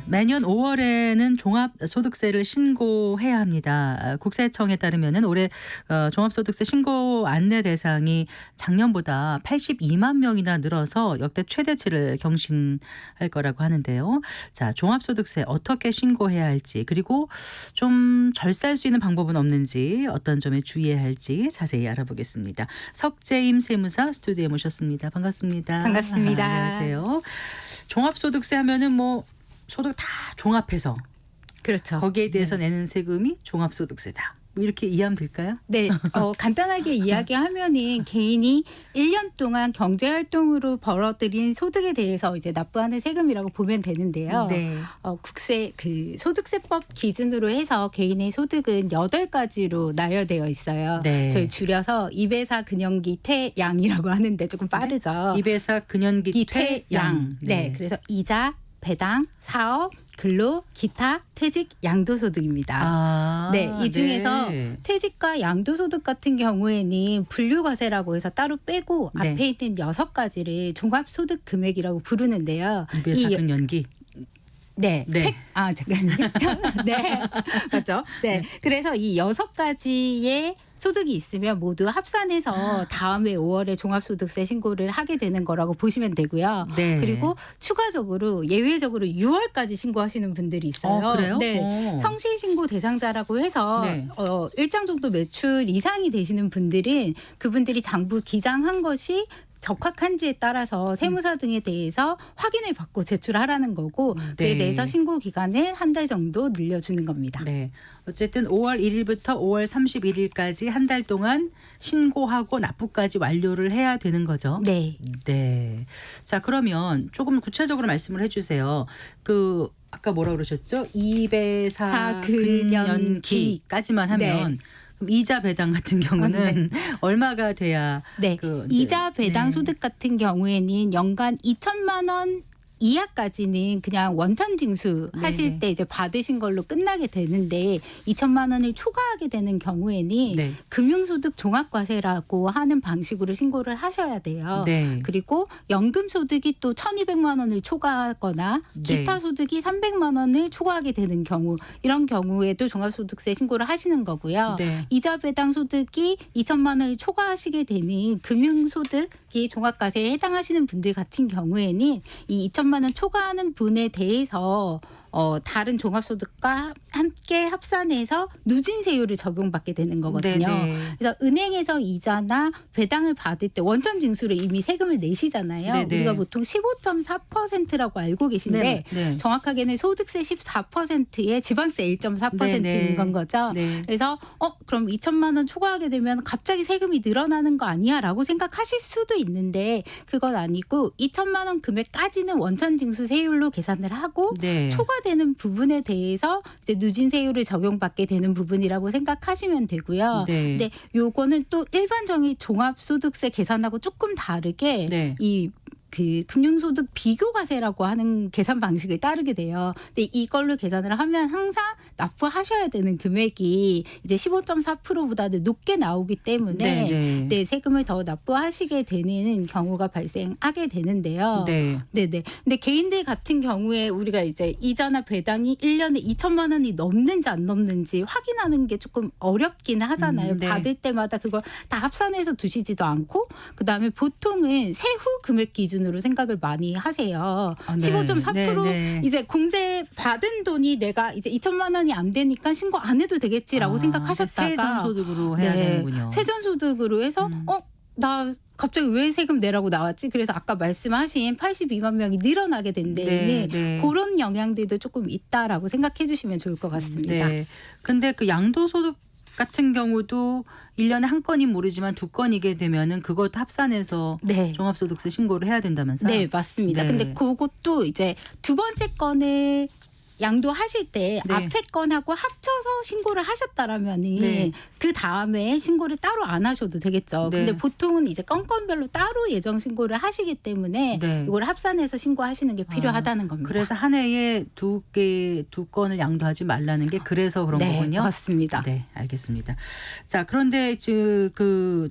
매년 5월에는 종합소득세를 신고해야 합니다. 국세청에 따르면은 올해 종합소득세 신고 안내 대상이 작년보다 82만 명이나 늘어서 역대 최대치를 경신할 거라고 하는데요. 자, 종합소득세 어떻게 신고해야 할지, 그리고 좀 덜 쌀 수 있는 방법은 없는지, 어떤 점에 주의해야 할지 자세히 알아보겠습니다. 석재임 세무사 스튜디오에 모셨습니다. 반갑습니다. 반갑습니다. 안녕하세요. 종합소득세 하면은 뭐 소득 다 종합해서 그렇죠. 거기에 대해서 내는 세금이 종합소득세다. 뭐 이렇게 이해하면 될까요? 네, 간단하게 이야기하면은 개인이 1년 동안 경제활동으로 벌어들인 소득에 대해서 이제 납부하는 세금이라고 보면 되는데요. 네. 소득세법 기준으로 해서 개인의 소득은 8가지로 나열되어 있어요. 네. 저희 줄여서 입에사 근연기 퇴양이라고 하는데 조금 빠르죠. 입에사 근연기 퇴양. 네, 그래서 이자, 배당, 사업, 근로, 기타, 퇴직, 양도소득입니다. 아, 네, 이 중에서 네. 퇴직과 양도소득 같은 경우에는 분류과세라고 해서 따로 빼고 네. 앞에 있는 6가지를 종합소득 금액이라고 부르는데요. 입에사 근연기. 네. 네. 잠깐만요. 네. 맞죠? 네. 그래서 이 6가지의 소득이 있으면 모두 합산해서 다음해 5월에 종합소득세 신고를 하게 되는 거라고 보시면 되고요. 네. 그리고 추가적으로 예외적으로 6월까지 신고하시는 분들이 있어요. 그래요? 네. 성실신고 대상자라고 해서 네. 일정 정도 매출 이상이 되시는 분들은 그분들이 장부 기장한 것이 적합한지에 따라서 세무사 등에 대해서 확인을 받고 제출하라는 거고 그에 네. 대해서 신고 기간을 한 달 정도 늘려주는 겁니다. 네. 어쨌든 5월 1일부터 5월 31일까지 한 달 동안 신고하고 납부까지 완료를 해야 되는 거죠. 네. 네. 자, 그러면 조금 구체적으로 말씀을 해주세요. 아까 뭐라 그러셨죠? 입에사 근연기까지만 하면. 네. 그럼 이자 배당 같은 경우는 얼마가 돼야 네. 이자 배당 소득 같은 경우에는 연간 2천만 원 이하까지는 그냥 원천 징수 하실 때 이제 받으신 걸로 끝나게 되는데 2천만 원을 초과하게 되는 경우에는 네. 금융소득 종합과세라고 하는 방식으로 신고를 하셔야 돼요. 네. 그리고 연금소득이 또 1,200만 원을 초과하거나 기타 소득이 300만 원을 초과하게 되는 경우 이런 경우에도 종합소득세 신고를 하시는 거고요. 네. 이자 배당 소득이 2천만 원을 초과하시게 되는 금융소득이 종합과세에 해당하시는 분들 같은 경우에는 이 2천만 원 초과하는 분에 대해서 다른 종합소득과 함께 합산해서 누진세율을 적용받게 되는 거거든요. 네네. 그래서 은행에서 이자나 배당을 받을 때 원천 징수로 이미 세금을 내시잖아요. 네네. 우리가 보통 15.4%라고 알고 계신데 네. 정확하게는 소득세 14%에 지방세 1.4%인 네네. 건 거죠. 네. 그래서 그럼 2천만 원 초과하게 되면 갑자기 세금이 늘어나는 거 아니야 라고 생각하실 수도 있는데 그건 아니고 2천만 원 금액까지는 원천징수 세율로 계산을 하고 네. 초과되는 부분에 대해서 이제 누진세율을 적용받게 되는 부분이라고 생각하시면 되고요. 네. 근데 요거는 또 일반적인 종합소득세 계산하고 조금 다르게 네. 금융소득 비교과세라고 하는 계산 방식을 따르게 돼요. 근데 이걸로 계산을 하면 항상 납부하셔야 되는 금액이 이제 15.4%보다는 높게 나오기 때문에 네, 세금을 더 납부하시게 되는 경우가 발생하게 되는데요. 네. 네네. 근데 개인들 같은 경우에 우리가 이제 이자나 배당이 1년에 2천만 원이 넘는지 안 넘는지 확인하는 게 조금 어렵기는 하잖아요. 네. 받을 때마다 그걸 다 합산해서 두시지도 않고 그다음에 보통은 세후 금액 기준으로 생각을 많이 하세요. 네. 15.4% 네. 이제 공세 받은 돈이 내가 이제 2천만 원이 안 되니까 신고 안 해도 되겠지라고 생각하셨다가 세전소득으로 해야 되는군요. 세전소득으로 해서 나 갑자기 왜 세금 내라고 나왔지? 그래서 아까 말씀하신 82만 명이 늘어나게 된 데에는 네. 그런 영향들도 조금 있다라고 생각해 주시면 좋을 것 같습니다. 네. 근데 양도소득 같은 경우도 1년에 한 건이 모르지만 2건이게 되면은 그것도 합산해서 네. 종합소득세 신고를 해야 된다면서요? 네, 맞습니다. 네. 근데 그것도 이제 두 번째 건을 양도하실 때 네. 앞에 건하고 합쳐서 신고를 하셨다라면은 네. 그 다음에 신고를 따로 안 하셔도 되겠죠. 네. 근데 보통은 이제 건별로 따로 예정 신고를 하시기 때문에 네. 이걸 합산해서 신고하시는 게 필요하다는 겁니다. 그래서 한 해에 두 건을 양도하지 말라는 게 그래서 그런 네, 거군요. 맞습니다. 네, 알겠습니다. 자, 그런데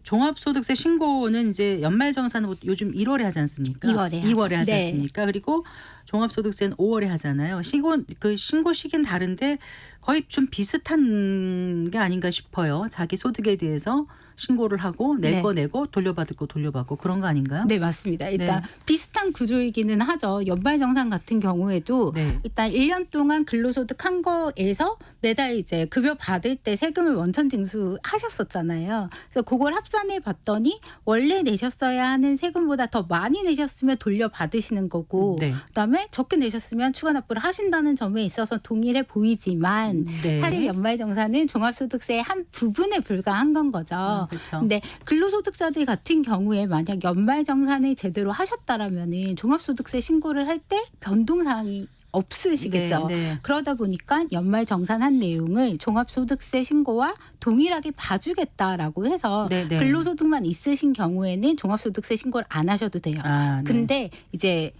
종합소득세 신고는 이제 연말정산은 요즘 1월에 하지 않습니까? 2월에 2월에 하지 네. 않습니까? 그리고 종합소득세는 5월에 하잖아요. 신고 시기는 다른데 거의 좀 비슷한 게 아닌가 싶어요. 자기 소득에 대해서 신고를 하고 낼 네. 거 내고 돌려받을 거 돌려받고 그런 거 아닌가요? 네, 맞습니다. 일단 네. 비슷한 구조이기는 하죠. 연말정산 같은 경우에도 네. 일단 1년 동안 근로소득 한 거에서 매달 이제 급여 받을 때 세금을 원천 징수하셨었잖아요. 그래서 그걸 합산해 봤더니 원래 내셨어야 하는 세금보다 더 많이 내셨으면 돌려받으시는 거고 네. 그다음에 적게 내셨으면 추가 납부를 하신다는 점에 있어서 동일해 보이지만 네. 사실 연말정산은 종합소득세의 한 부분에 불과한 건 거죠. 그렇죠. 근데 근로소득자들 같은 경우에 만약 연말정산을 제대로 하셨다라면은 종합소득세 신고를 할 때 변동사항이 없으시겠죠. 네, 네. 그러다 보니까 연말정산한 내용을 종합소득세 신고와 동일하게 봐주겠다라고 해서 네, 네. 근로소득만 있으신 경우에는 종합소득세 신고를 안 하셔도 돼요. 아, 네. 근데 이제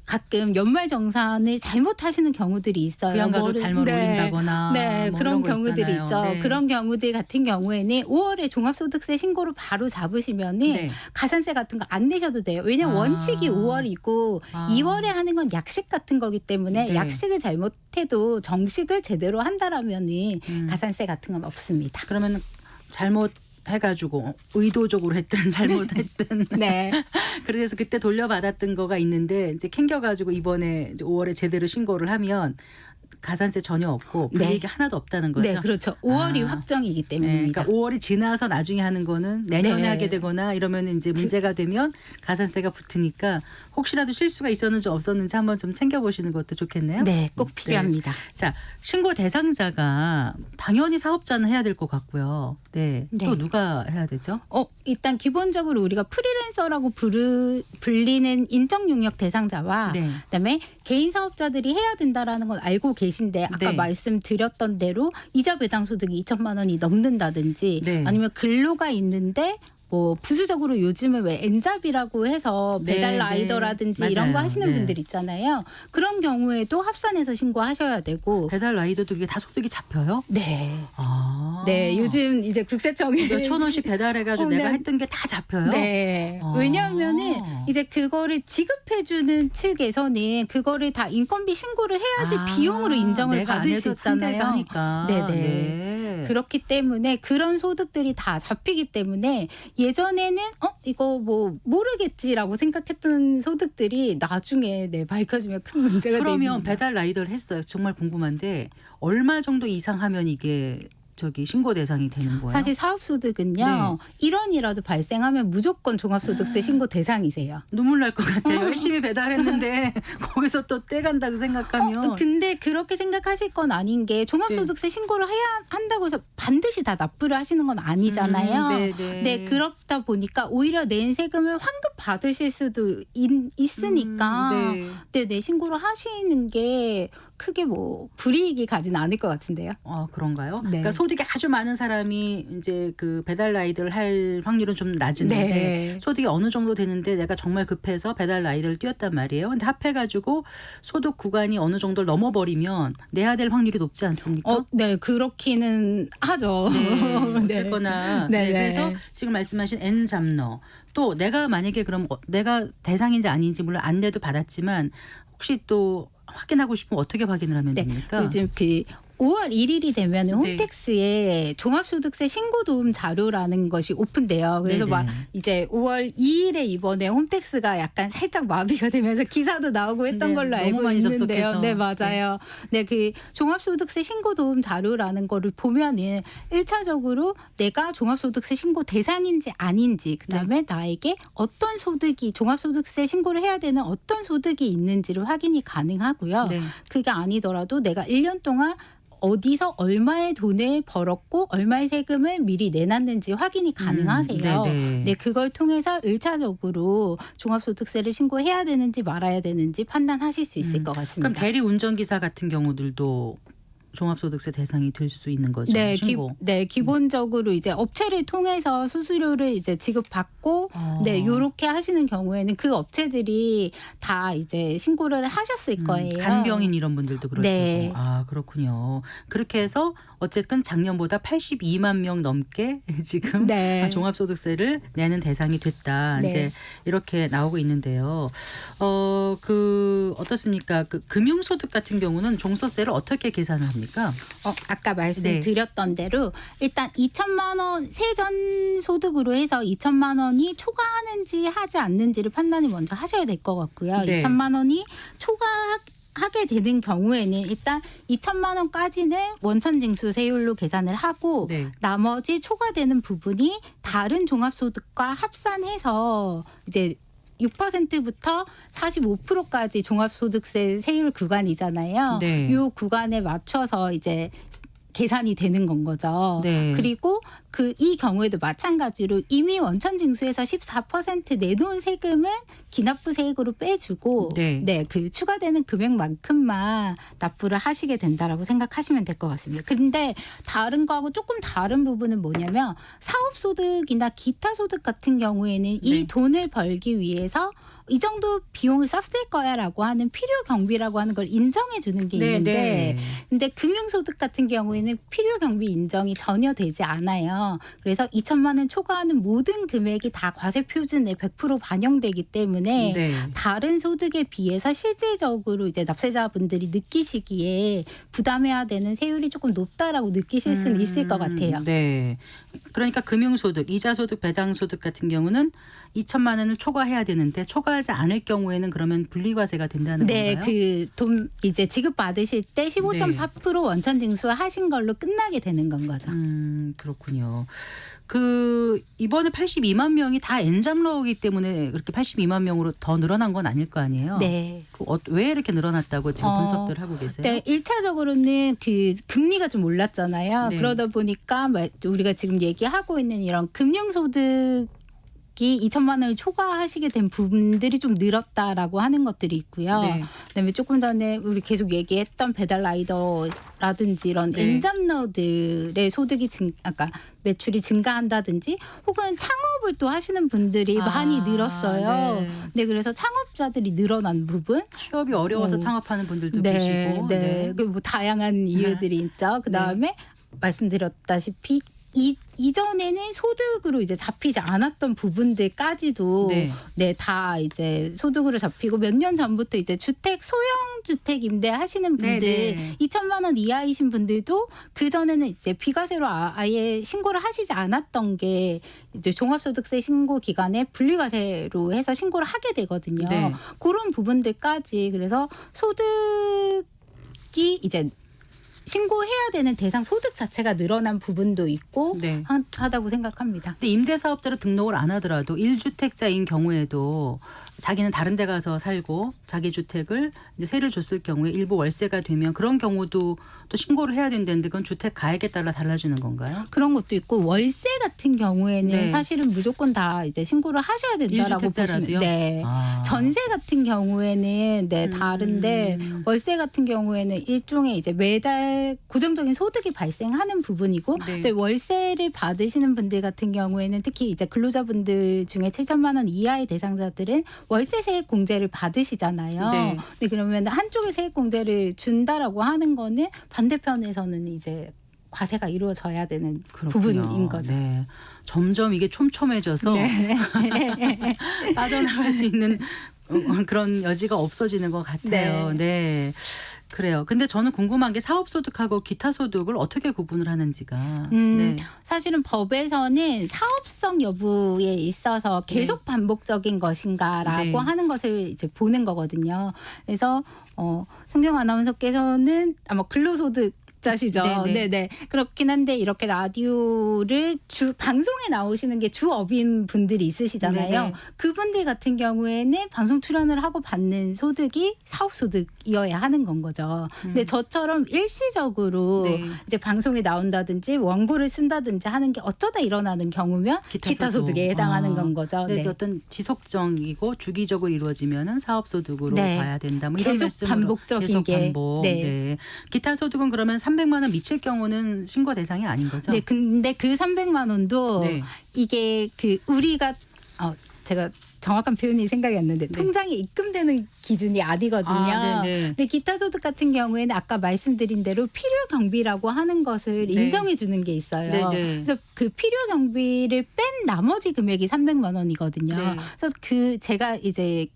가끔 연말정산을 잘못하시는 경우들이 있어요. 부양가족 잘못 올린다거나 네, 뭐 그런 이런 거 경우들이 있잖아요. 있죠. 네. 그런 경우들 같은 경우에는 5월에 종합소득세 신고를 바로 잡으시면은 네. 가산세 같은 거 안 내셔도 돼요. 왜냐면 아. 원칙이 5월이고 아. 2월에 하는 건 약식 같은 거기 때문에 네. 약식을 잘못해도 정식을 제대로 한다라면은 가산세 같은 건 없습니다. 그러면 잘못 해가지고 의도적으로 했든 잘못했든 네. 그래서 그때 돌려받았던 거가 있는데 이제 캥겨가지고 이번에 이제 5월에 제대로 신고를 하면 가산세 전혀 없고 불이익이 하나도 없다는 거죠. 네, 그렇죠. 5월이 아. 확정이기 네, 때문입니다. 그러니까 5월이 지나서 나중에 하는 거는 내년에 네. 하게 되거나 이러면 이제 문제가 되면 가산세가 붙으니까 혹시라도 실수가 있었는지 없었는지 한번 좀 챙겨보시는 것도 좋겠네요. 네, 꼭 필요합니다. 자, 신고 대상자가 당연히 사업자는 해야 될 것 같고요. 네. 네. 또 누가 해야 되죠? 일단 기본적으로 우리가 프리랜서라고 불리는 인적 용역 대상자와 네. 그다음에 개인 사업자들이 해야 된다라는 건 알고 계신데 아까 네. 말씀드렸던 대로 이자 배당 소득이 2천만 원이 넘는다든지 네. 아니면 근로가 있는데 뭐 부수적으로 요즘은 왜 엔잡이라고 해서 네, 배달 네. 라이더라든지 이런 거 맞아요. 하시는 네. 분들 있잖아요. 그런 경우에도 합산해서 신고하셔야 되고 배달 라이더도 이게 다 소득이 잡혀요? 네. 아. 네, 요즘 이제 국세청이 몇천 원씩 배달해가지고 네. 내가 했던 게 다 잡혀요? 네. 아. 왜냐하면은 이제 그거를 지급해주는 측에서는 그거를 다 인건비 신고를 해야지 비용으로 인정을 내가 받을 안 수 해도 상대가 있잖아요. 하니까. 네네. 네. 그렇기 때문에 그런 소득들이 다 잡히기 때문에 예전에는 이거 뭐 모르겠지라고 생각했던 소득들이 나중에 밝혀지면 큰 문제가 그러면 됩니다. 배달 라이더를 했어요. 정말 궁금한데 얼마 정도 이상 하면 이게 신고 대상이 되는 거예요? 사실 사업소득은요. 네. 1원이라도 발생하면 무조건 종합소득세 신고 대상이세요. 눈물 날 것 같아요. 열심히 배달했는데 거기서 또 떼간다고 생각하면. 근데 그렇게 생각하실 건 아닌 게 종합소득세 신고를 해야 한다고 해서 반드시 다 납부를 하시는 건 아니잖아요. 네네. 네, 그렇다 보니까 오히려 낸 세금을 환급 받으실 수도 있으니까 네. 신고를 하시는 게 크게 뭐 불이익이 가진 않을 것 같은데요. 그런가요? 네. 그러니까 소득이 아주 많은 사람이 이제 그 배달 라이드를 할 확률은 좀 낮은데 네. 소득이 어느 정도 되는데 내가 정말 급해서 배달 라이드를 뛰었단 말이에요. 근데 합해가지고 소득 구간이 어느 정도를 넘어버리면 내야 될 확률이 높지 않습니까? 네, 그렇기는 하죠. 네, 어쨌거나 네. 그래서 지금 말씀하신 N 잡러 또 내가 만약에 그럼 내가 대상인지 아닌지 물론 안내도 받았지만 혹시 또 확인하고 싶으면 어떻게 확인을 하면 됩니까? 요즘 5월 1일이 되면 홈택스에 종합소득세 신고 도움 자료라는 것이 오픈돼요. 그래서 네네. 막 이제 5월 2일에 이번에 홈택스가 약간 살짝 마비가 되면서 기사도 나오고 했던 네, 걸로 너무 알고 많이 있는데요. 접속해서. 네, 맞아요. 네, 그 종합소득세 신고 도움 자료라는 거를 보면은 1차적으로 내가 종합소득세 신고 대상인지 아닌지 그다음에 나에게 어떤 소득이 종합소득세 신고를 해야 되는 어떤 소득이 있는지를 확인이 가능하고요. 네. 그게 아니더라도 내가 1년 동안 어디서 얼마의 돈을 벌었고 얼마의 세금을 미리 내놨는지 확인이 가능하세요. 네네. 네, 그걸 통해서 1차적으로 종합소득세를 신고해야 되는지 말아야 되는지 판단하실 수 있을 것 같습니다. 그럼 대리 운전기사 같은 경우들도 종합소득세 대상이 될 수 있는 거죠. 네, 신고. 기본적으로 이제 업체를 통해서 수수료를 이제 지급받고 네, 요렇게 하시는 경우에는 그 업체들이 다 이제 신고를 하셨을 거예요. 간병인 이런 분들도 그럴 네. 테고. 아, 그렇군요. 그렇게 해서 어쨌든 작년보다 82만 명 넘게 지금 네. 종합소득세를 내는 대상이 됐다. 네. 이제 이렇게 나오고 있는데요. 어떻습니까? 그 금융소득 같은 경우는 종소세를 어떻게 계산을 합니까? 아까 말씀드렸던 대로 일단 2천만 원 세전 소득으로 해서 2천만 원이 초과하는지 하지 않는지를 판단을 먼저 하셔야 될 것 같고요. 네. 2천만 원이 초과하게 되는 경우에는 일단 2천만 원까지는 원천징수 세율로 계산을 하고 네. 나머지 초과되는 부분이 다른 종합소득과 합산해서 이제 6%부터 45%까지 종합소득세 세율 구간이잖아요. 네. 이 구간에 맞춰서 이제 계산이 되는 건 거죠. 네. 그리고 이 경우에도 마찬가지로 이미 원천징수에서 14% 내놓은 세금은 기납부세액으로 빼주고 네. 그 추가되는 금액만큼만 납부를 하시게 된다라고 생각하시면 될 것 같습니다. 그런데 다른 거하고 조금 다른 부분은 뭐냐면 사업소득이나 기타 소득 같은 경우에는 이 돈을 벌기 위해서 이 정도 비용을 썼을 거야라고 하는 필요 경비라고 하는 걸 인정해 주는 게 있는데 근데 금융소득 같은 경우에는 필요 경비 인정이 전혀 되지 않아요. 그래서 2천만 원 초과하는 모든 금액이 다 과세 표준에 100% 반영되기 때문에 다른 소득에 비해서 실질적으로 이제 납세자분들이 느끼시기에 부담해야 되는 세율이 조금 높다라고 느끼실 수는 있을 것 같아요. 네. 그러니까 금융소득, 이자소득, 배당소득 같은 경우는 2천만 원을 초과해야 되는데 초과하지 않을 경우에는 그러면 분리과세가 된다는 네, 건가요? 그 돈 이제 지급 받으실 때 15.4% 원천징수 하신 걸로 끝나게 되는 건 거죠. 그렇군요. 이번에 82만 명이 다 엔잡러이기 때문에 그렇게 82만 명으로 더 늘어난 건 아닐 거 아니에요? 네. 왜 이렇게 늘어났다고 지금 분석들 하고 계세요? 네, 1차적으로는 그 금리가 좀 올랐잖아요. 네. 그러다 보니까 우리가 지금 얘기하고 있는 이런 금융소득 2천만 원을 초과하시게 된 분들이 좀 늘었다라고 하는 것들이 있고요. 그다음에 조금 전에 우리 계속 얘기했던 배달 라이더라든지 이런 엔잡러들의 소득이 매출이 증가한다든지 혹은 창업을 또 하시는 분들이 많이 늘었어요. 네, 그래서 창업자들이 늘어난 부분. 취업이 어려워서 창업하는 분들도 네, 계시고. 네. 그 뭐 다양한 이유들이 있죠. 그다음에 말씀드렸다시피 이전에는 소득으로 이제 잡히지 않았던 부분들까지도 다 이제 소득으로 잡히고 몇 년 전부터 이제 소형 주택 임대 하시는 분들 2천만 원 이하이신 분들도 그 전에는 이제 비과세로 아예 신고를 하시지 않았던 게 이제 종합소득세 신고 기간에 분리과세로 해서 신고를 하게 되거든요. 그런 부분들까지 그래서 소득이 이제 신고해야 되는 대상 소득 자체가 늘어난 부분도 있고 하다고 생각합니다. 근데 임대사업자로 등록을 안 하더라도 1주택자인 경우에도 자기는 다른 데 가서 살고 자기 주택을 이제 세를 줬을 경우에 일부 월세가 되면 그런 경우도 또 신고를 해야 된다는데 그건 주택 가액에 따라 달라지는 건가요? 그런 것도 있고 월세 같은 경우에는 사실은 무조건 다 이제 신고를 하셔야 된다라고 보시면 전세 같은 경우에는 다른데 월세 같은 경우에는 일종의 이제 매달 고정적인 소득이 발생하는 부분이고 근데 월세를 받으시는 분들 같은 경우에는 특히 이제 근로자분들 중에 7천만 원 이하의 대상자들은 월세 세액 공제를 받으시잖아요. 네, 그러면 한쪽에 세액 공제를 준다라고 하는 거는 반대편에서는 이제 과세가 이루어져야 되는 부분인 거죠. 네. 점점 이게 촘촘해져서 빠져나갈 수 있는 그런 여지가 없어지는 것 같아요. 네. 그래요. 근데 저는 궁금한 게 사업소득하고 기타 소득을 어떻게 구분을 하는지가. 사실은 법에서는 사업성 여부에 있어서 계속 반복적인 것인가라고 하는 것을 이제 보는 거거든요. 그래서 성경 아나운서께서는 아마 근로소득 자시죠. 네네. 그렇긴 한데 이렇게 라디오를 방송에 나오시는 게 주업인 분들이 있으시잖아요. 그분들 같은 경우에는 방송 출연을 하고 받는 소득이 사업소득이어야 하는 건 거죠. 근데 저처럼 일시적으로 이제 방송에 나온다든지 원고를 쓴다든지 하는 게 어쩌다 일어나는 경우면 기타 소득에 해당하는 건 거죠. 어떤 지속적이고 주기적으로 이루어지면은 사업소득으로 봐야 된다. 뭐 이런 계속 말씀으로 반복적인 계속 게. 반복. 기타 소득은 그러면 300만 원 미칠 경우는 신고 대상이 아닌 거죠? 네, 근데 그 300만 원도 네. 이게 그 우리가 제가 정확한 표현이 생각이 안 나는데 네. 통장에 입금되는 기준이 아니거든요. 아, 네네. 근데 기타 소득 같은 경우에는 아까 말씀드린 대로 필요 경비라고 하는 것을 네. 인정해 주는 게 있어요. 네네. 그래서 그 필요 경비를 뺀 나머지 금액이 300만 원이거든요. 네. 그래서 그 제가 이제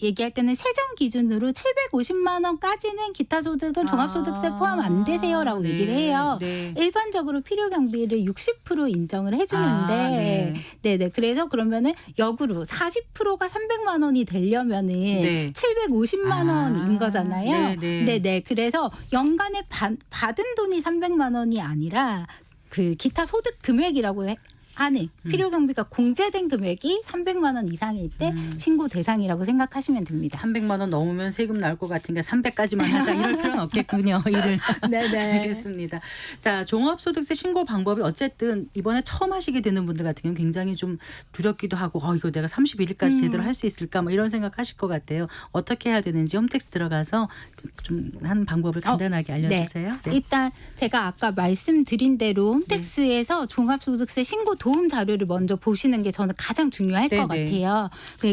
얘기할 때는 세정 기준으로 750만 원까지는 기타 소득은 종합소득세 포함 안 되세요라고 네. 얘기를 해요. 네. 일반적으로 필요 경비를 60% 인정을 해주는데, 네. 네네. 그래서 그러면은 역으로 40%가 300만 원이 되려면은 네. 750만 원인 거잖아요. 네네. 네네. 그래서 연간에 받은 돈이 300만 원이 아니라 그 기타 소득 금액이라고 하는 필요 경비가 공제된 금액이 300만 원 이상일 때 신고 대상이라고 생각하시면 됩니다. 300만 원 넘으면 세금 나올 것 같으니까 300까지만 하자 이럴 필요는 없겠군요. 일을. 네네. 알겠습니다. 자, 종합소득세 신고 방법이 어쨌든 이번에 처음 하시게 되는 분들 같은 경우는 굉장히 좀 두렵기도 하고 이거 내가 31일까지 제대로 할 수 있을까 뭐 이런 생각하실 것 같아요. 어떻게 해야 되는지 홈택스 들어가서 좀 하는 방법을 간단하게 알려주세요. 네. 일단 제가 아까 말씀드린 대로 홈택스에서 종합소득세 신고 도움 자료를 먼저 보시는 게 저는 가장 중요할 것 네네. 같아요.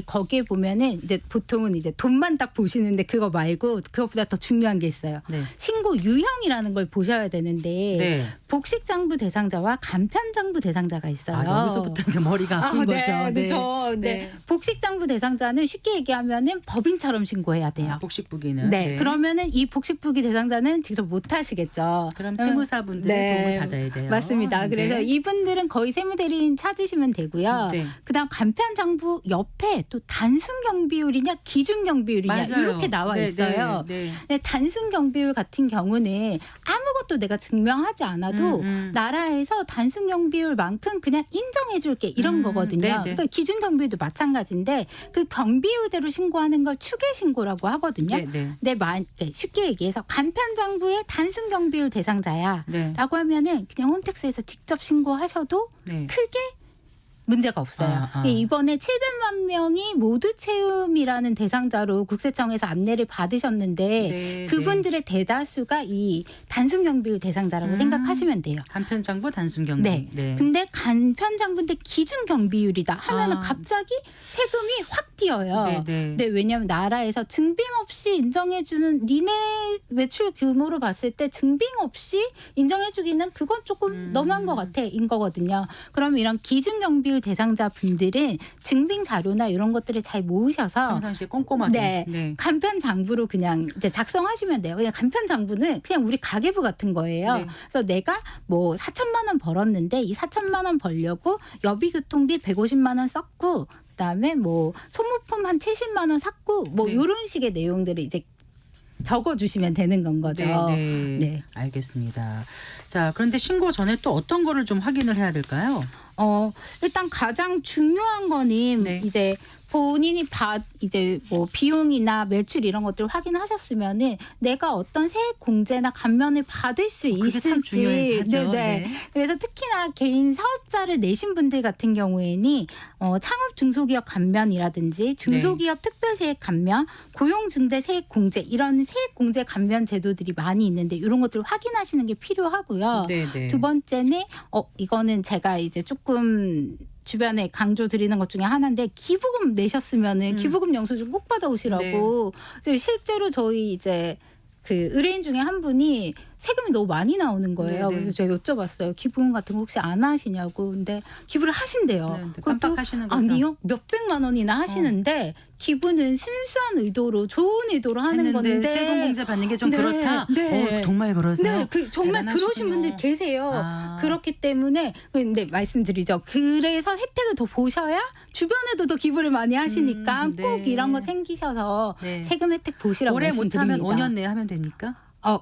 거기에 보면은 이제 보통은 이제 돈만 딱 보시는데 그거 말고 그것보다 더 중요한 게 있어요. 네. 신고 유형이라는 걸 보셔야 되는데 네. 복식장부 대상자와 간편장부 대상자가 있어요. 여기서부터 이제 머리가 아픈 거죠. 그렇죠. 네. 복식장부 대상자는 쉽게 얘기하면은 법인처럼 신고해야 돼요. 복식부기는. 네. 그러면은 이 복식부기 대상자는 직접 못 하시겠죠. 그럼 세무사분들의 네. 도움을 받아야 돼요. 맞습니다. 그래서 네. 이분들은 거의 세무대리인 찾으시면 되고요. 네. 그다음 간편장부 옆에 또 단순 경비율이냐 기준 경비율이냐 맞아요. 이렇게 나와 네, 있어요. 네, 네. 근데 단순 경비율 같은 경우는 아무것도 내가 증명하지 않아도 나라에서 단순 경비율만큼 그냥 인정해 줄게 이런 거거든요. 네, 네. 그러니까 기준 경비율도 마찬가지인데 그 경비율대로 신고하는 걸 추계 신고라고 하거든요. 네, 네. 근데 쉽게 얘기해서 간편장부의 단순 경비율 대상자야 네. 라고 하면은 그냥 홈택스에서 직접 신고하셔도 네. 크게 문제가 없어요. 이번에 700만 명이 모두 채움이라는 대상자로 국세청에서 안내를 받으셨는데 네, 그분들의 대다수가 이 단순 경비율 대상자라고 생각하시면 돼요. 간편장부 단순 경비. 네. 근데 간편장부인데 기준 경비율이다 하면은 갑자기 세금이 확 뛰어요. 네, 네. 근데 왜냐하면 나라에서 증빙 없이 인정해주는 니네 매출 규모로 봤을 때 증빙 없이 인정해주기는 그건 조금 너무한 것 같아인 거거든요. 그럼 이런 기준 경비율 대상자 분들은 증빙 자료나 이런 것들을 잘 모으셔서 평상시에 꼼꼼하게. 네. 간편 장부로 그냥 이제 작성하시면 돼요. 그냥 간편 장부는 그냥 우리 가계부 같은 거예요. 네. 그래서 내가 뭐 4천만 원 벌었는데 이 4천만 원 벌려고 여비교통비 150만 원 썼고 그다음에 뭐 소모품 한 70만 원 샀고 뭐 네. 이런 식의 내용들을 이제 적어주시면 되는 건 거죠. 네. 네. 알겠습니다. 자, 그런데 신고 전에 또 어떤 거를 좀 확인을 해야 될까요? 일단 가장 중요한 거는 네. 이제 본인이 이제 뭐 비용이나 매출 이런 것들을 확인하셨으면은 내가 어떤 세액 공제나 감면을 받을 수 그게 있을지. 참 중요하죠. 네네. 네. 그래서 특히나 개인 사업자를 내신 분들 같은 경우에는 창업 중소기업 감면이라든지 중소기업 특별세액 감면, 고용증대 세액 공제 이런 세액 공제 감면 제도들이 많이 있는데 이런 것들을 확인하시는 게 필요하고요. 네. 두 번째는 이거는 제가 이제 조금 주변에 강조 드리는 것 중에 하나인데 기부금 내셨으면은 기부금 영수증 꼭 받아오시라고. 실제로 저희 이제 그 의뢰인 중에 한 분이 세금이 너무 많이 나오는 거예요. 네네. 그래서 제가 여쭤봤어요. 기부금 같은 거 혹시 안 하시냐고. 근데 기부를 하신대요. 네, 깜빡하시는 거죠. 아니요. 몇백만 원이나 하시는데 기부는 순수한 의도로 좋은 의도로 하는 했는데 건데 세금 공제 받는 게 좀 네, 그렇다. 네. 정말 그러세요? 네, 정말 그러신 대단하시군요. 분들 계세요. 그렇기 때문에 근데 말씀드리죠. 그래서 혜택을 더 보셔야 주변에도 더 기부를 많이 하시니까 네. 꼭 이런 거 챙기셔서 네. 세금 혜택 보시라고 올해 말씀드립니다. 못하면 5년 내에 하면 됩니까?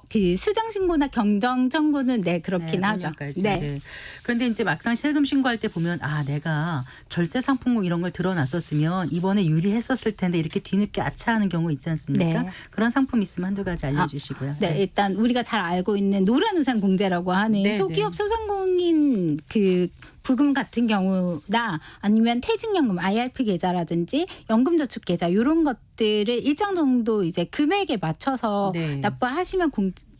그 수정 신고나 경정 청구는 그렇긴 하죠. 5년까지. 네. 네. 그런데 이제 막상 세금 신고할 때 보면 내가 절세 상품권 이런 걸 들어놨었으면 이번에 유리했었을 텐데 이렇게 뒤늦게 아차하는 경우 있지 않습니까? 네. 그런 상품 있으면 한두 가지 알려주시고요. 네, 일단 우리가 잘 알고 있는 노란우산 공제라고 하는 네, 소기업 네. 소상공인 그 부금 같은 경우나 아니면 퇴직연금 IRP 계좌라든지 연금저축 계좌 이런 것들을 일정 정도 이제 금액에 맞춰서 네. 납부하시면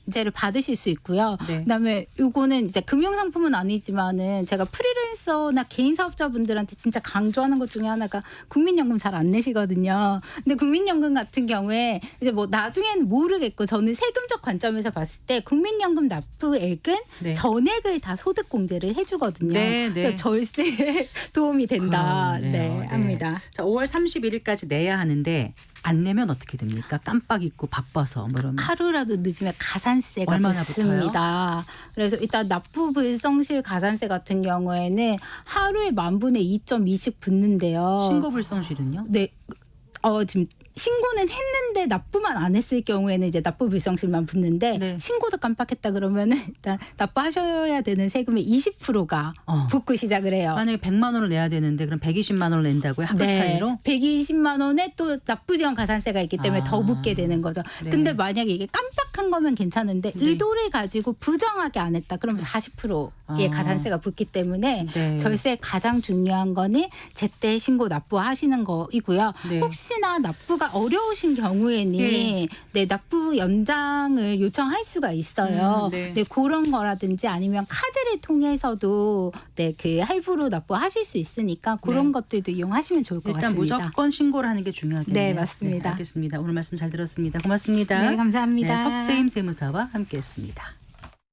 면제를 받으실 수 있고요. 네. 그다음에 요거는 이제 금융상품은 아니지만은 제가 프리랜서나 개인 사업자분들한테 진짜 강조하는 것 중에 하나가 국민연금 잘 안 내시거든요. 근데 국민연금 같은 경우에 이제 뭐 나중엔 모르겠고 저는 세금적 관점에서 봤을 때 국민연금 납부액은 네. 전액을 다 소득 공제를 해주거든요. 네, 네. 그래서 절세에 도움이 된다. 그러네요. 네, 네. 합니다. 자, 5월 31일까지 내야 하는데 안 내면 어떻게 됩니까? 깜빡 잊고 바빠서 뭐 이러면. 하루라도 늦으면 가산세가 얼마나 붙습니다. 그래서 일단 납부 불성실 가산세 같은 경우에는 하루에 10,000분의 2.2씩 붙는데요. 신고 불성실은요? 네. 지금 신고는 했는데 납부만 안 했을 경우에는 이제 납부 불성실만 붙는데 네. 신고도 깜빡했다 그러면은 일단 납부하셔야 되는 세금의 20%가 붙고 시작을 해요. 만약에 100만 원을 내야 되는데 그럼 120만 원을 낸다고요? 합계 차이로? 120만 원에 또 납부 지원 가산세가 있기 때문에 더 붙게 되는 거죠. 네. 근데 만약에 이게 깜빡한 거면 괜찮은데 네. 의도를 가지고 부정하게 안 했다. 그러면 40%의 가산세가 붙기 때문에 네. 절세 가장 중요한 거는 제때 신고 납부하시는 거이고요. 네. 혹시나 납부가 어려우신 경우에는 네. 네, 납부 연장을 요청할 수가 있어요. 네. 네, 그런 거라든지 아니면 카드를 통해서도 네, 그 할부로 납부하실 수 있으니까 그런 네. 것들도 이용하시면 좋을 것 일단 같습니다. 무조건 신고를 하는 게 중요하겠네요. 네, 맞습니다. 알겠습니다. 오늘 말씀 잘 들었습니다. 고맙습니다. 네, 감사합니다. 네, 석세임 세무사와 함께했습니다.